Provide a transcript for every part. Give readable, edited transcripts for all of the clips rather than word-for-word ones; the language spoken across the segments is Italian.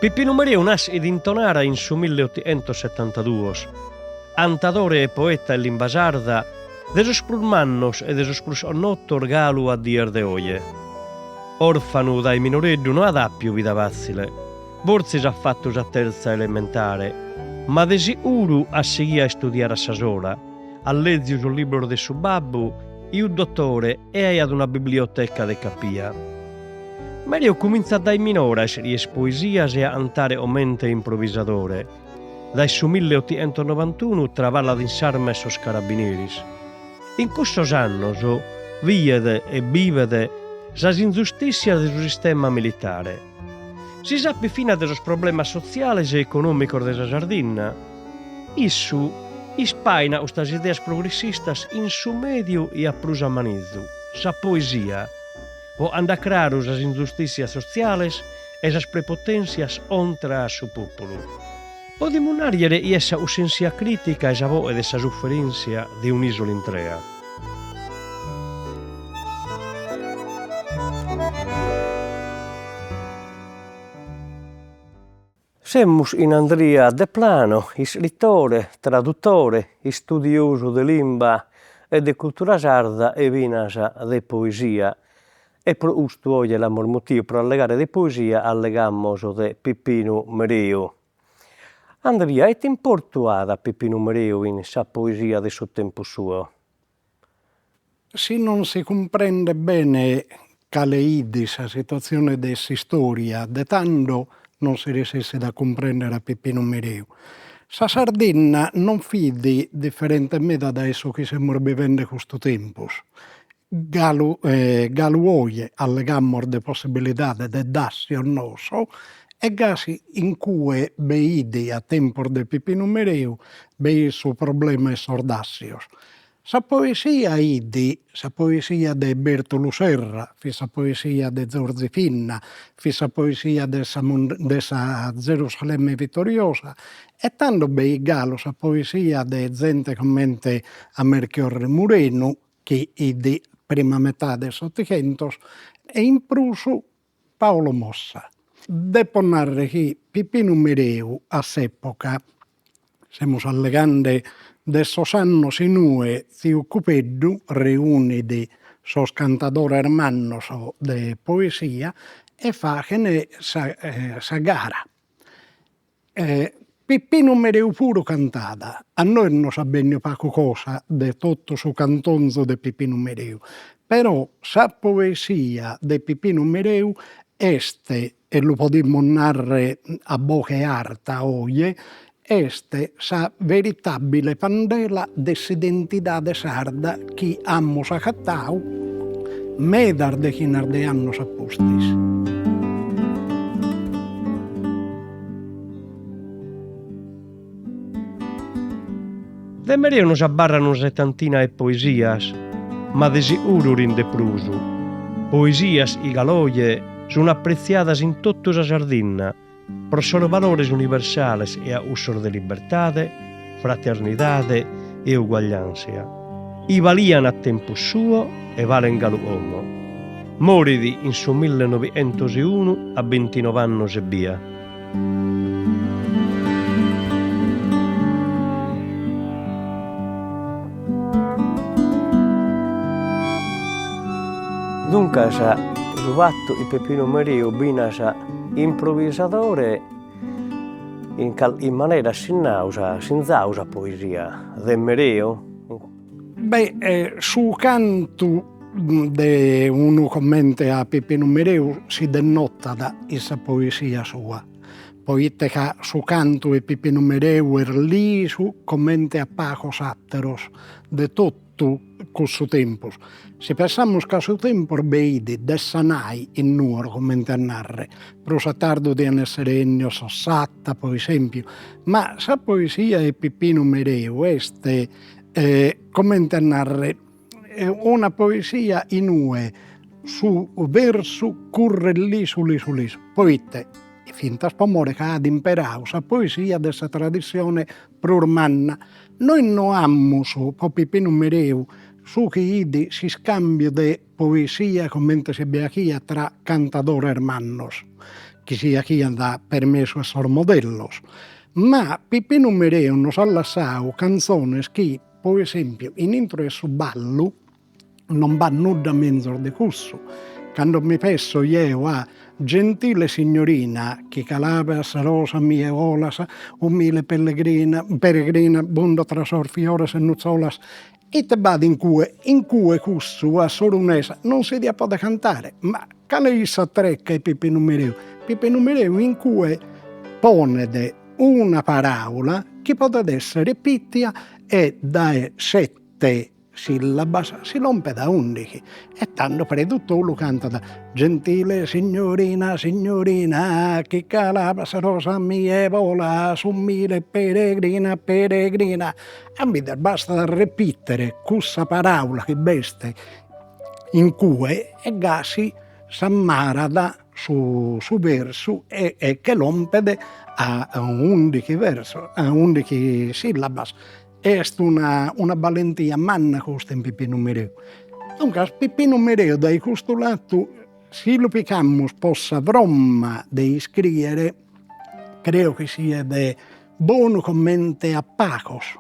Pipinu Mereu nasce ed intonara in su 1872. Antadore e poeta e limba sarda, de sos prus mannos e de sos prus onnottor galu a dier de oie. Orfanu dai minoreddu non ad appiu vida facile, forse ha fatto sa terza elementare, ma de sicuru a seguire a studiare a sa sola, a leggere sul libro de su babbu, un dottore e ad una biblioteca de capia. Mereu comincia dai minores ries poesias e a antare omente improvvisadore. Dai su 1891 travalla in s'arma e sos carabineris. In custos annos viede e vivede sas ingiustizias del sistema militare. Si sappi fina de sos problemas sociales e económicos de sa Sardegna. Issu ispaina ustas ideas progressistas in su mediu e a prus amanizu, sa poesia, o andacraru sas ingiustizias sociales e sas prepotenzias contra a su populu. Podimu narriere essa usensia critica e sa voce de sa sofferenza de un'isola intrea. Semmus in Andria de Plano, iscrittore, traduttore, studioso de limba e de cultura sarda e vinasa de poesia. E pro ustu oggi l'amor motivo pro allegare de poesia allegamos de Pipinu Mereu. Andria, et importuada Pipinu Mereu in sa poesia de su tempo suo? Se non si comprende bene cale idi sa situazione de s'istoria, de tanto non si riesce da comprendere a Pipinu Mereu. Sa Sardegna non fidi differentemente da esso che stiamo vivendo questo tempo. Galu oie allegammor de possibilidade de dassi o noso, e gasi in cui beidi a tempor de Pipinu Mereu bei su problema e sordassios. Sa poesia idi, sa poesia de Bertolu Serra, fi sa poesia de Zorzi Finna, fi sa poesia de sa Gerusalemme vittoriosa, e tanto bei galu sa poesia de gente commente a Melchiorre Murenu, che idi prima metà del Settecento, e in prusu Paolo Mossa. Depo narre che Pipinu Mereu a s'epoca, semus allegande de sos annos inue ziu Cupeddu reunidi sos cantadores hermanos de poesia e faghen sa gara. Pipinu Mereu puru cantada. A noi non sappiamo poco cosa de tutto su cantonzo de Pipinu Mereu, però sa poesia de Pipinu Mereu este, e lo podimmo narrare a boche arta oie, este sa veritabile pandela de s'identidade sarda chi ammus acattau medar de chinarde annos appustis. De Mereu nos abbarrano settantina e poesias, ma de sicuro rinde prusu. Poesias e galoie sono apprezziadas in tutta sa Sardegna, pro sos valores universales e a usos de liberdade, fraternidade e uguaglianza. I valian a tempo suo e valen galu omo. Moridi in su 1901 a 29 annos e via. Dunque, su fatto il Pipinu Mereu binasa improvvisadore in maniera sinzausa poesia de Mereu? Su canto de uno commente a Pipinu Mereu si denota da essa poesia sua. Poiché su canto e Pipinu Mereu lì su commente a pacos atteros de tutto questo tempo. Se pensiamo che a suo tempo beidi dessanai in nuoro commente a narre, prosa tardo di essere Ennio Sassatta, per esempio, ma sa poesia e Pipinu Mereu este commente a narre una poesia in ue su verso curre lisu. Poitte finta spamore che ad imperau sa poesia dessa tradizione prurmanna. Noi non ammus po Pipinu Mereu su che idi si scambio de poesia commente se beachia tra cantadores hermanos. chi sia chi andà permesso essere modellos. Ma Pippinu Mereu nos ha lasciato canzones che, per esempio, in intro e su ballo non va nulla menzor di cusso. Quando mi penso io a gentile signorina che calava sa rosa mie olas, umile peregrina, bundo tra sorfioras e nuzzolas, e te vado in cue cussu a sorunesa non si dia può cantare, ma cale issa trecca e Pippinu Mereu. Pippinu Mereu in cue ponede una parola che può essere ripetita e da 7 sillabas si rompe da 11 e tanto preduttore lo canta da gentile signorina, signorina che calava sa rosa mia vola su mille peregrina, peregrina. A me basta ripetere questa parola che beste in cui e gasi s'ammarada su verso e che rompede a 11 verso, a 11 sillabas. Est una valentia manna questa in Pippinu Mereu. Dunque, Pippinu Mereu da questo lato, se lo picammus possa vromma di scrivere, credo che sia de buono commente a pacos.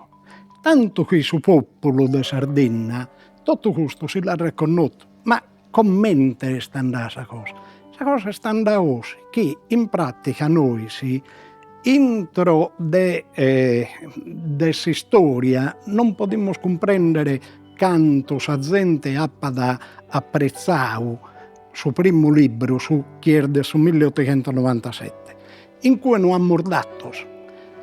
Tanto qui su popolo de Sardegna, tutto questo si l'ha riconosciuto, ma commente sta andando sa cosa. Sa cosa sta andando che in pratica noi si intro de si storia non potremmo comprendere canto sa gente appada apprezzau su primo libro su chierde su 1897 in cui non ammordatos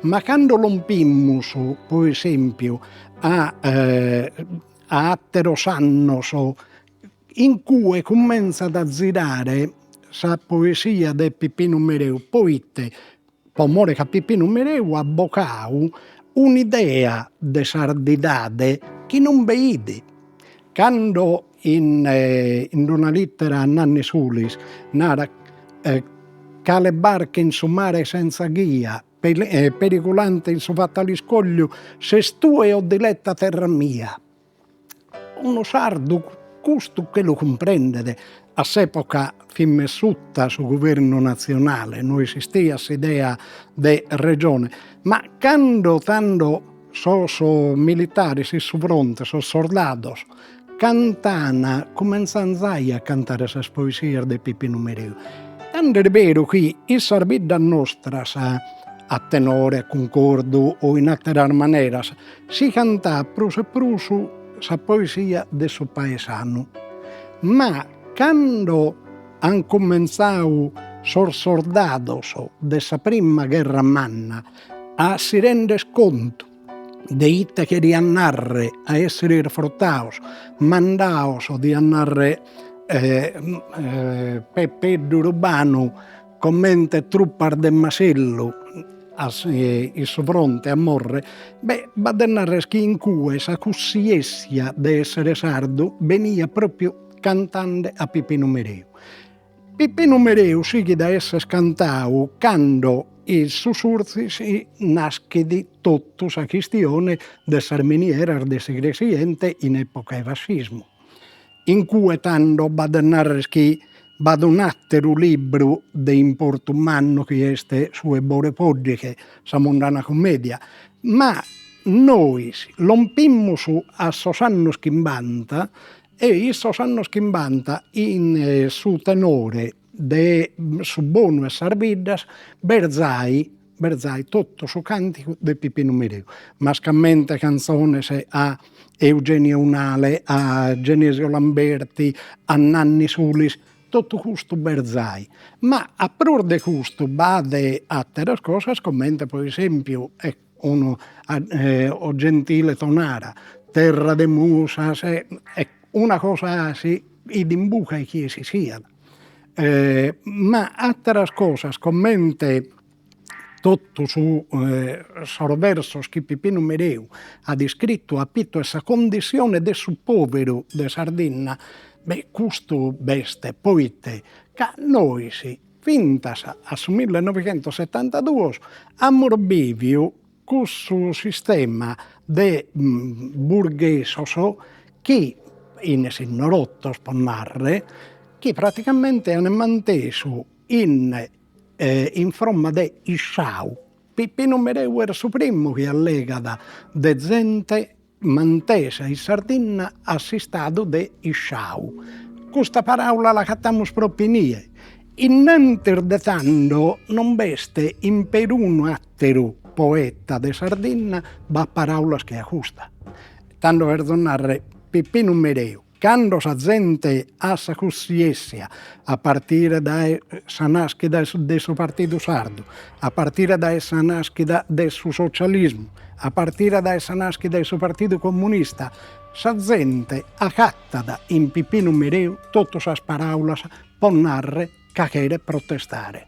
ma quando lompimmus per esempio a atteros annos in cui comincia a girare sa poesia de Pippinu Mereu poite pomore che Pippinu Mereu ha boccau un'idea de sardidade che non vedi. Quando in una lettera a Nanni Sulis narra cale barche in su mare senza ghia, pericolante in su fatali scoglio, se stue o diletta terra mia. Uno sardo custo che lo comprende a s'epoca fin messutta su governo nazionale, non esistia s'idea de regione, ma quando tanto so militari si su fronte, so soldados, cantana, comenzanzai a cantare ses poesias de Pippinu Mereu. Tanto è vero che in Sarbidda nostra a tenore, a concordo o in altre maneras si canta prus e prusu sa poesia de su paesano. Ma quando han cominciato soldados de sa prima guerra manna a si rende conto de ite che di annarre a essere refrottaos, mandaos di annarre Pedro Urbano commente truppar de Masello il suo fronte a morre, va a narrare che in cui sa cussiessia di essere sardo venia proprio cantando a Pippinu Mereu. Pippinu Mereu sigui da essere cantau quando il susurzi si nasce di tutto sa questione de sarminiera de segresiente in epoca di fascismo. In cui tanto va a narrare che va un altro libro di importo umano che è su Ebore Poggiche, sa mondana commedia, ma noi lompimmo a sos annos 50 e in sos annos 50 in su tenore de su bono e Sarbiddas berzai tutto su cantico de Pippinu Mereu, mascamente canzones a Eugenio Unale, a Genesio Lamberti, a Nanni Sulis, tutto questo berzai. Ma a pro de questo vade altre cose, commenta per esempio o Gentile Tonara, Terra de Musas, una cosa così, id in buca e chi si sia. Ma altre cose, commenta tutto su versos che Pippinu Mereu ha descritto a pitto essa condizione de su povero de Sardegna, questo beste poite che noi si fintas a su 1972 ammorbivio questo sistema de burghesos che in signorottos può narrare che praticamente hanno manteso in in forma de isciau. Pippinu Mereu era su primo che allegada de gente mantesa in Sardegna a si stadu de isciau. Questa parola la cattamus proprio nie. Innanter de tanto non veste in peruno atteru poeta de Sardegna va paraulas che accusta. Tanto per tornare Pippinu Mereu, quando sa gente a sa cussiessia, a partire da sa nascita del suo partito sardo, a partire da sa nascita del suo socialismo, a partire da sa nascita del suo partito comunista, sa gente accattata in Pippinu Mereu tutte sas paraulas può narre cachere protestare.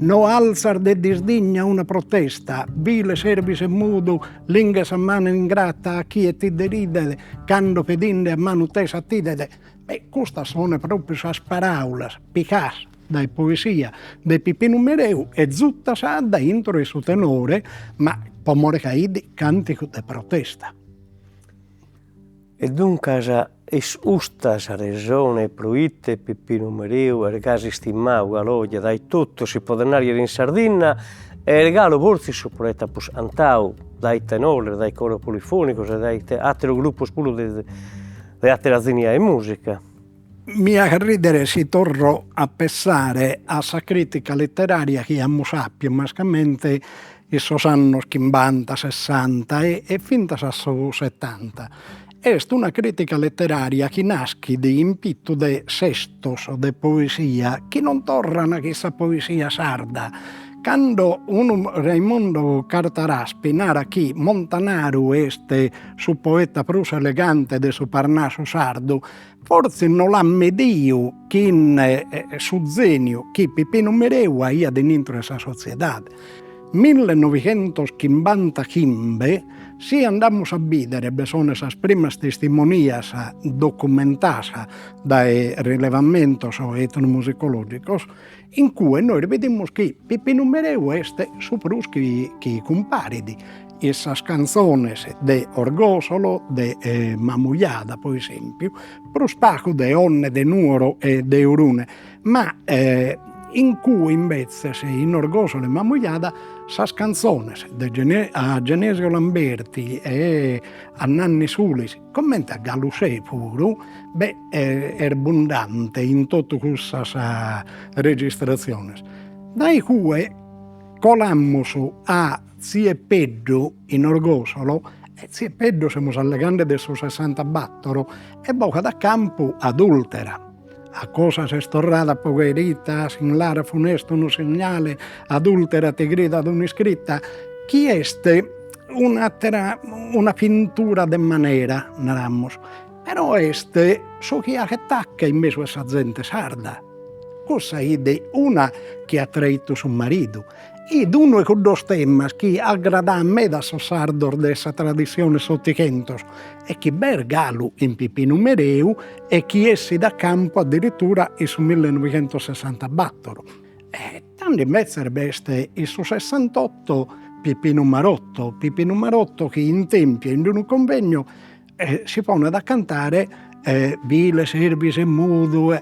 No alzar de disdigna una protesta, vile service mudo, lingue a mano ingrata a chi e ti deride, cando pedinde a mano tesa tidede. Questa sono proprio sas paraulas, picas, dai poesia, de Pippinu Mereu, e zutta sa da intro e su tenore, ma pomore caidi cantico de protesta. E dunque es usta sa regione proite Pippinu Mereu, ergasi stimau galoia dai tutto si podenari in Sardegna, e regalo forse su poeta pus antau dai tenore, dai coro polifonicos e dai altri gruppi pure de altre zinia e musica. Mi ha ridere si torno a pensare a sa critica letteraria che amo sappio, mascamente i sos annos 50, 60 e finta sa 70. Est una critica letteraria che nasce di impitto de sestos de poesia che non tornano a chissà poesia sarda. Quando Raimondo Cartaraspi narra che Montanaru este su poeta prus elegante de su Parnaso sardo, forse non l'ha medio che in su genio che Pippinu Mereu aia dentro essa società. 1955 si andamos a videre, sono esas primas testimonias documentadas dai rilevamentos etnomusicológicos, in cui noi vedemos che Pippinu Mereu este su prus che comparidi. Essas canzones de Orgosolo, de Mamuiada, per esempio, prus pacu de Onne, de Nuoro e de Urune, ma in cui invece in Orgosolo e Mamuiada sas canzones a Genesio Lamberti e a Nanni Sulis, commenta a Galusè pure, è abbondante in tutte queste registrazioni. Dai cui colammus a Ziepeddu in Orgosolo, e Ziepeddu siamo allegando del suo 64, e boca da campo adultera. a cosas estorrada poverita, sin lara funesto un segnale, adultera te grida ad un'iscritta, chi este una pintura de manera, naramos, però este so chi ha che tacca in mezzo a essa gente sarda. Cosa ide una che ha traito suo marito, id uno e con dos temas che aggrada a me da so sardor de essa tradizione sottichentos, e chi ber galu in Pipinu Mereu e chi essi da campo addirittura in su 1964. Tanto in mezzo beste in su 68 Pipinu Marotto che in tempi in un convegno si pone da cantare Vile, Serbis e Mudu,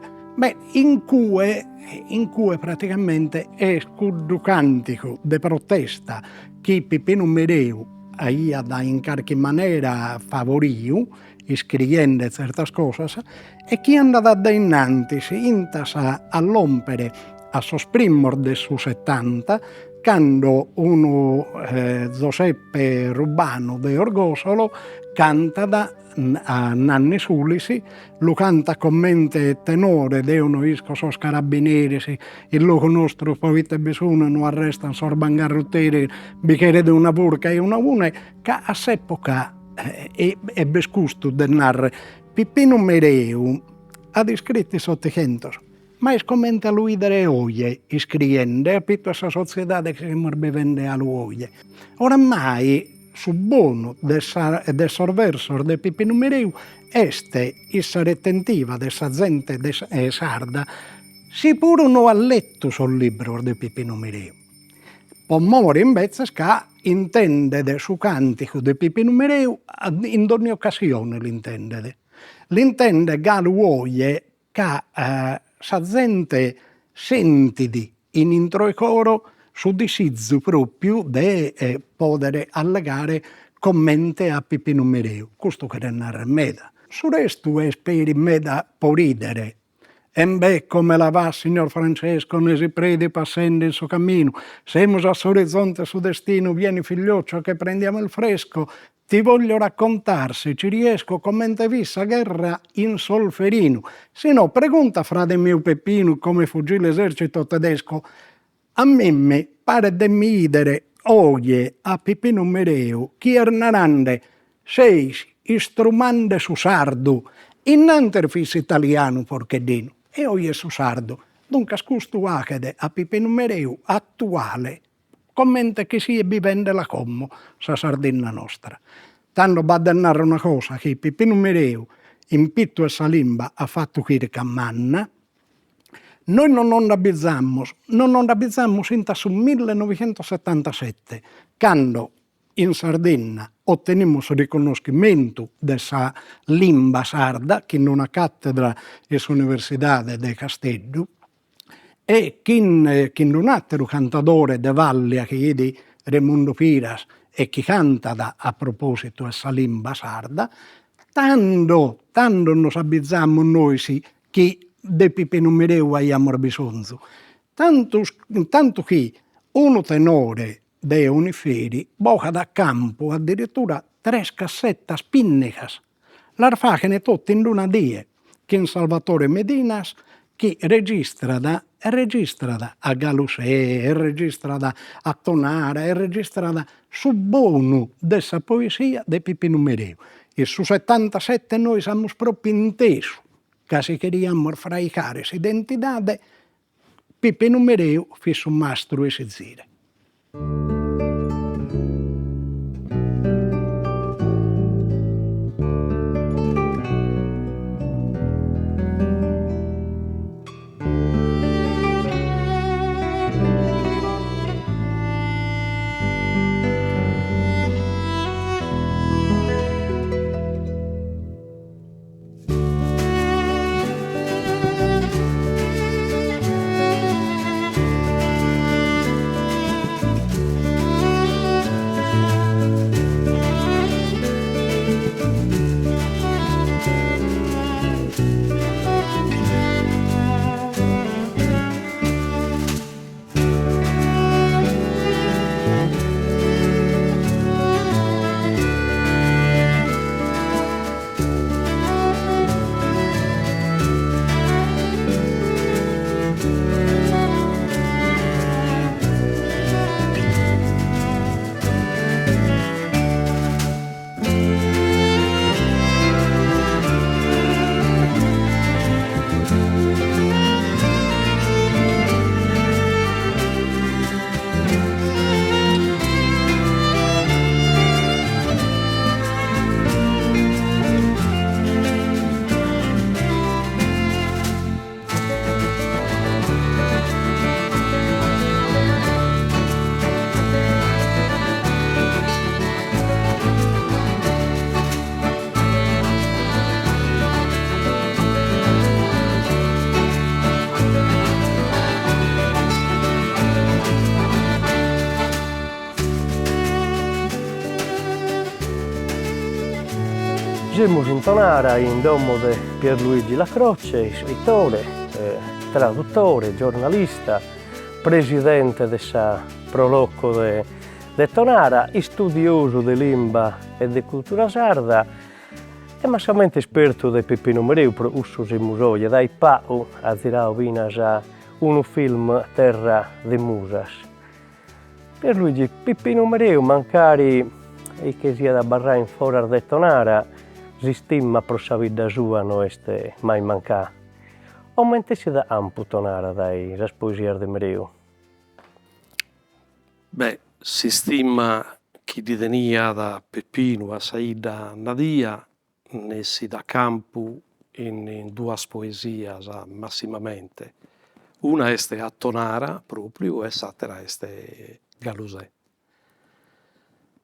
in cui praticamente è scuddu cantico de protesta che Pipinu Mereu aia da in qualche maniera favoriu, iscriendo certe cose, e chi è andata da innanti si intasa all'ompere a sosprimor de su 70, quando uno Giuseppe Rubano de Orgosolo canta a Nanni Sulisi, lo canta con mente tenore de uno isco sos carabinieri, il loco nostro povite bisogno non arrestano sorban garrotteri, bicchiere di una burca e una une, che a s'epoca è bescusto de narre Pipinu Mereu ad iscritti sottocentos. Ma scommente a lui delle oie, iscriende a tutta questa società che si morbivende a lui. Oramai, su buono del sorversor de Pipinu Mereu, este issa retentiva dessa gente sarda, si pure non ha letto sul libro de Pipinu Mereu. Pomore invece che intende de su cantico de Pipinu Mereu in ogni occasione l'intende. L'intende galu oie che sa gente sentidi in intro e coro su disizio proprio de poter allegare commente a Pipinu Mereu. Questo che narra meda. Su resto è speri meda può ridere. E come la va, signor Francesco, ne si prede passando il suo cammino. Semos a s'orizzonte su destino, vieni figlioccio che prendiamo il fresco. Ti voglio raccontar, se ci riesco, commente vissa guerra in Solferino. Se no, pregunta frate mio Peppino come fuggì l'esercito tedesco. A me pare de mi idere oie a Pipinu Mereu chi ernarande seis istrumande su sardu innanter fis italiano porchedino e oie su sardu. Dunque scustu achede a Pipinu Mereu attuale commente che si vivende la commo, sa Sardegna nostra. Tanto vado a narrare una cosa, che Pipinu Mereu, in pitto e salimba, ha fatto circa manna. Noi non abbiamo inta su 1977, quando in Sardegna ottenimmo il riconoscimento della lingua sarda, che in una cattedra dell'Università di Castello, e chi un altro cantatore de Vallia che è di Raimundo Piras e chi canta a proposito della lingua sarda, tanto nos abbiamo noi che de Pipinu Mereu abbiamo bisogno. Tanto che uno tenore de Uniferi boca da campo addirittura 3 cassette spinnicas. La facene tutte in una die, che in Salvatore Medinas che registrata a Galusè, registrata a Tonara, registrata su buono dessa poesia de Pipinu Mereu. E su 77 noi siamo proprio intesi che si queríamos fraicare s'identità, Pipinu Mereu fece un mastro e si zire. Siamo in Tonara, in domo di Pierluigi Lacroce, scrittore, traduttore, giornalista, presidente del Prolocco di Tonara, studioso di lingua e di cultura sarda e massamente esperto di Peppino Mereu, per uso di musoia, dai Pau a girare un film Terra de Musas. Pierluigi Peppino Mereu, mancari e che sia da barra in fora di Tonara, si stima per la vita sua non è mai mancata. Aumente si da amputonare dai poesie di Mereu? Beh, si stima chi di tenia da Peppino a Saida Nadia, ne si da campo in due poesie massimamente. Una è a Tonara proprio e l'altra è Galusè.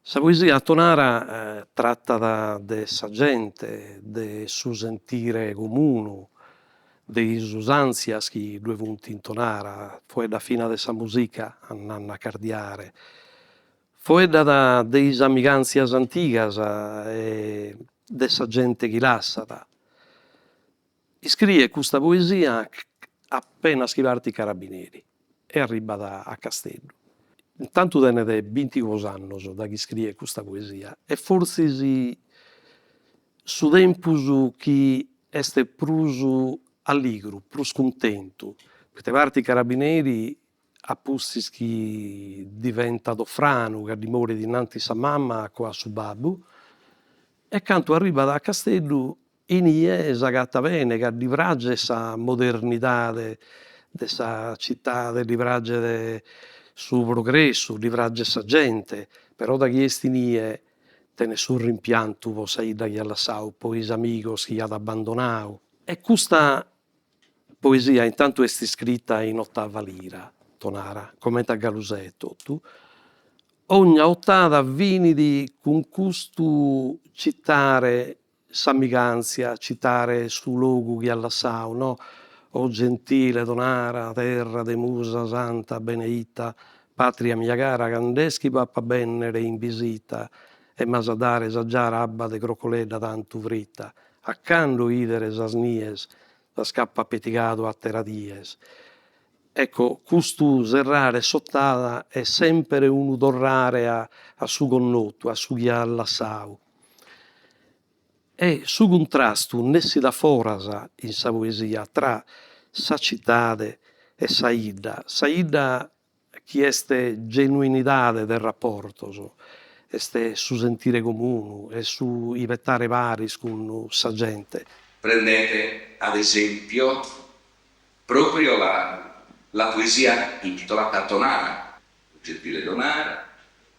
La poesia a Tonara tratta de sa gente, de su sentire comune, de sus ansias chi due punti in Tonara, fu da fine de sa musica andando a cardiare, fu da deis amiganzias antigas e de sa gente chi lassata. Iscrie questa poesia appena schivarti i carabinieri e arriva a Castello. Intanto tenne 22 anni da chi scrive questa poesia e forse su tempus chi est prus alligru, prus contento, perché parti carabinieri a pussis chi diventa dofrano, che dimora dinanzi sa mamma con su babbu, e canto arriva da Castello inie esagatta bene, che livragge sa modernità de sa città, de livragge de su progresso, livragge sa gente, però da chi estinie te nessun rimpianto vo saida chi alla sau, poi is amigos chi ad abbandonau. E questa poesia intanto è scritta in ottava lira, Tonara, come da Galusè tutto. Ogni ottava vinidi con custu citare s'amiganzia, citare su luogo chi alla sau, no? O gentile Tonara, terra de musa santa beneita, patria mia cara, candeschi pappa bennere in visita, e masadare saggiara abba de crocoleda tanto vritta, accando idere sasnies, da scappa petigato a teradies. Ecco, custu serrare sottada è sempre un torrare a su connotto, a su chi alla sau. E su contrasto nessi da forasa in sa poesia tra sa citade e Saida. Saida chi este genuinidade del rapporto, este su sentire comune e su ivettare paris con sa gente. Prendete ad esempio proprio la poesia intitolata Tonara, gentile Tonara,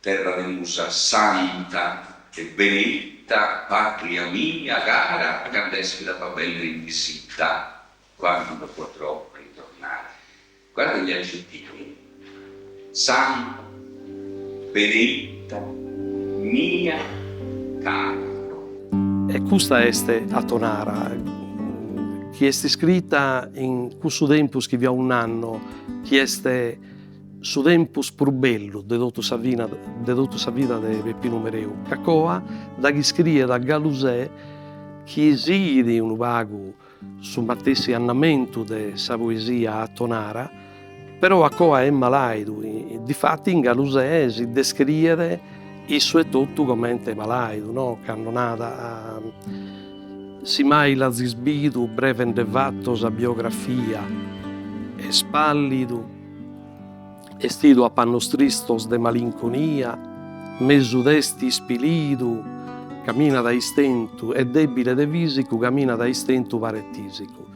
terra de musa santa e benedetta, patria mia cara, candespida fa bene in visita, quando potrò ritornare. Guarda gli aggettivi: santa, benedetta, mia cara. E questa est a Tonara, chi est scritta in questo tempus che vi ha un anno, chi est su tempus pur bello de dotto sa vita de Peppino Mereu, cacoa da chi scrive da Galusè chi esidi un vago su mattessi annamento de sa poesia a Tonara, però a coa è malaido, difatti in Galusè si descrive isso è tutto come malaido, no? Cannonata si mai la zisbidu breve indevatto sa biografia e spallido estido a pannos tristos de malinconia, mesu desti spilidu, cammina da istentu, e debile de visicu, cammina da istentu parettisicu.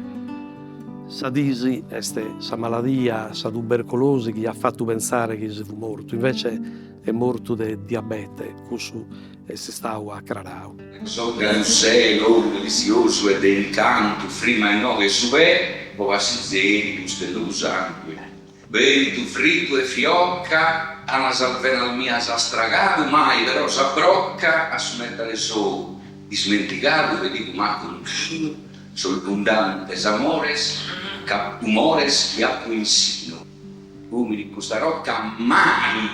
Sa disi este sa maladia, sa tubercolosi che ha fatto pensare che si fu morto, invece è morto di diabete, cusu e si stava a Crarau. So Galusè, l'oro delizioso e del canto, prima e no che subè, poi si zeri, gustello sangue. Vento fritto e fiocca, a una salvena mia sa stragato, mai però s'abbrocca a smettere solo, di smenticato, ve dico ma continuo, solbundante s'amores, cap umores e appu insino. Umili questa rocca mani,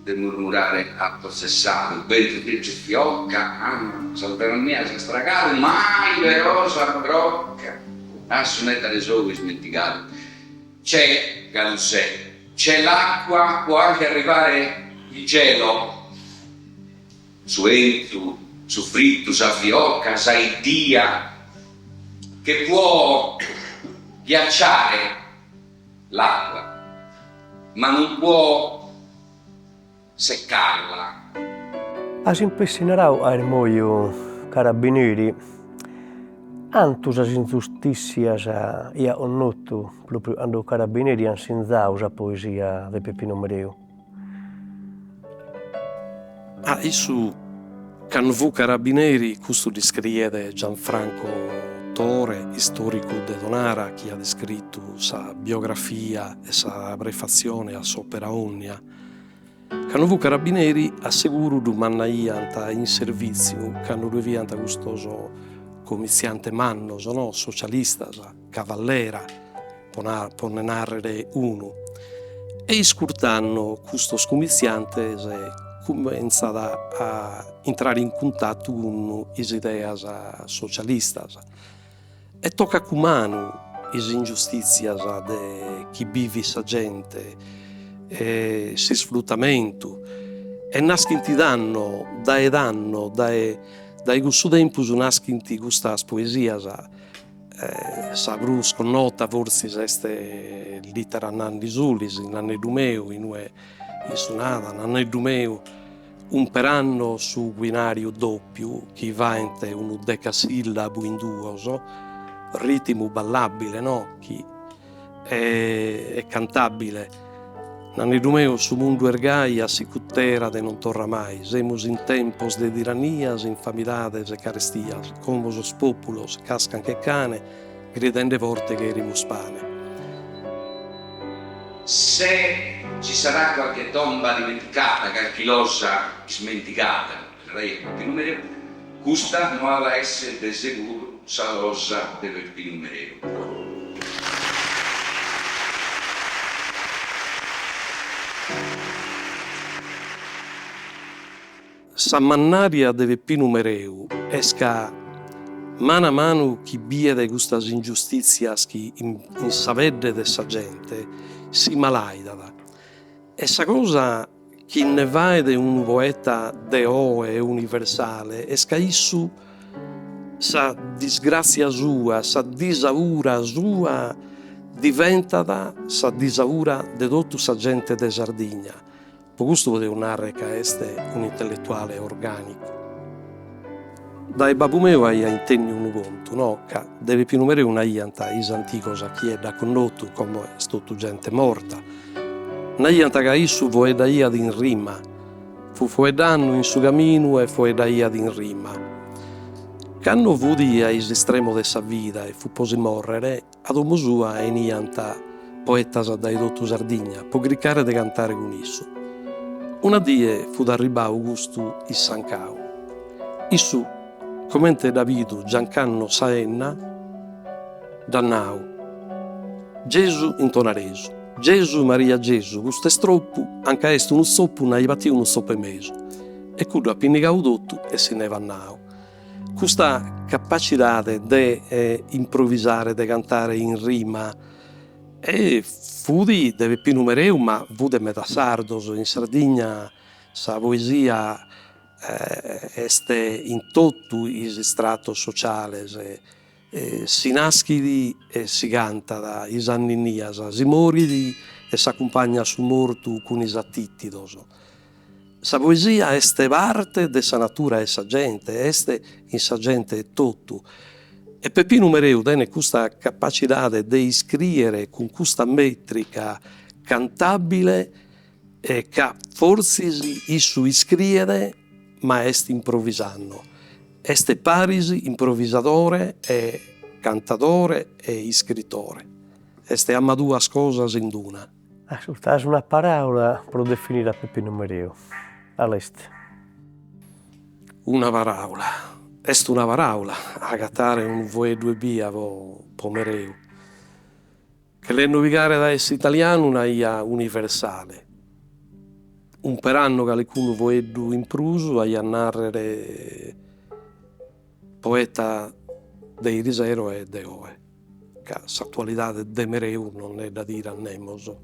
del murmurare atto cessato, il vento che ci fiocca, salverà mia se stragare, mai verosa brocca, assunetta le sove smenticate. C'è Galusè, c'è l'acqua, può anche arrivare il gelo, suentu, soffritto, sa fiocca, sa iddia, che può ghiacciare l'acqua, ma non può seccarla. As impessinarau a ermoio carabinieri, antus as ingiustizias ia onnottu proprio ando carabinieri han sinzaus a poesia de Peppino Mereu. Issu can vu carabinieri custu discriede Gianfranco Tore, storico de Donara, chi ha descritto sa biografia e sa prefazione a s'opera omnia. Cano vu carabinieri assicuru du mannaianta in servizio, cano devianta gustoso comiziante mannos, no? Socialistas, cavallera, pone narrere uno. E iscurtanno custos comiziantes cominciano a entrare in contatto con le idee socialistas. E tocca cu manu is ingiustizias de chi vivi sa gente, si sfruttamento, e naschinti danno, dai gussu tempus naschinti gustas poesias, sa brus connota forsis este litera Nanni Sulis, Nannedu meu, inue issunada, Nannedu meu, un per anno su guinario doppio, chi va ente un decasillabu in duoso, ritmo ballabile, no? Chi è cantabile. Nannedu meu su mundu ergai assicutera de non torra mai, semus in tempos de tiranias, infamidades e carestias, como os populos cascan che cane, gridende vorte che erimus pane. Se ci sarà qualche tomba dimenticata, calchilosa, smenticata, re Peppino Mereu, custa non alla essere de seguro sa rosa de Peppino Mereu. Sa mannaria de Peppino Mereu esca mano a mano chi biede gustas ingiustizias chi in savedde de sa gente si malaidada. E sa cosa chi ne va de un poeta deoe universale esca issu sa disgrazia sua, sa disaura sua diventata sa disaura de tutta sa gente de Sardigna. Per questo potevo narrare che este un intellettuale organico. Dai babu meu aia intenni un conto, no? Che de Peppino Mereu una ianta is anticos a chi è da condotto come è stata gente morta. Una ianta che issu foeda ia in rima, fu foedano in su camino e foeda ia in rima. Canno vudi a is estremo de sa vida e fu posi morrere, ad uomo sua e nianta poetas dai dottu Sardigna, po gricare de cantare con issu. Una die fu d'arribà Augustu is Sancau. Issu, commente Davidu Giancanno Saenna, dannau. Gesù intonaresu. Gesù Maria Gesù, gusto è troppo, anche est uno soppo, non batti uno soppo e mezzo. E cudo appinigau dottu e se ne vannau. Questa capacità di improvvisare, di cantare in rima, e fu di Peppino Mereu, ma fu de meta sardos. In Sardegna sa poesia este in tutto il strato sociale, si nascidi e si canta da is anninnias, si moridi e s'accompagna su mortu con is attittidos. Sa poesia este parte de sa natura e sa gente, este in sa gente e tutto. E Peppino Mereu tenne questa capacità di scrivere con questa metrica cantabile che forse issu scrive, ma est improvvisando. Este parisi improvvisadore e cantatore e scrittore. Este ama duas cosas in una. Ascoltas una parola per definire Peppino Mereu. All'est. Una parola. Est una parola. A cattare un voe due via po Mereu. Che le navigare da es italiano una ia universale. un per anno che qualcuno voeddu in prusu a narrare poeta dei Risero e de Oe. Che l'attualità de Mereu non è da dire a Nemoso.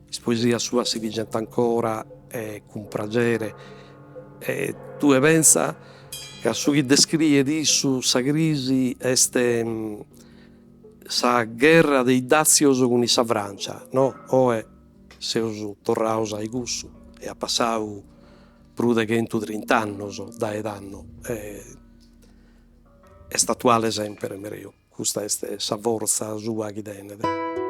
La poesia sua si vigenta ancora e con pragere. E tu pensa che su chi descrive di su sa crisi este sa guerra dei dazios con sa Francia, no? Oe seus torraus ai gussu e ha passau prude che 30 anni da edanno. È statuale sempre Mereu. Questa è sa forza sua che tenete.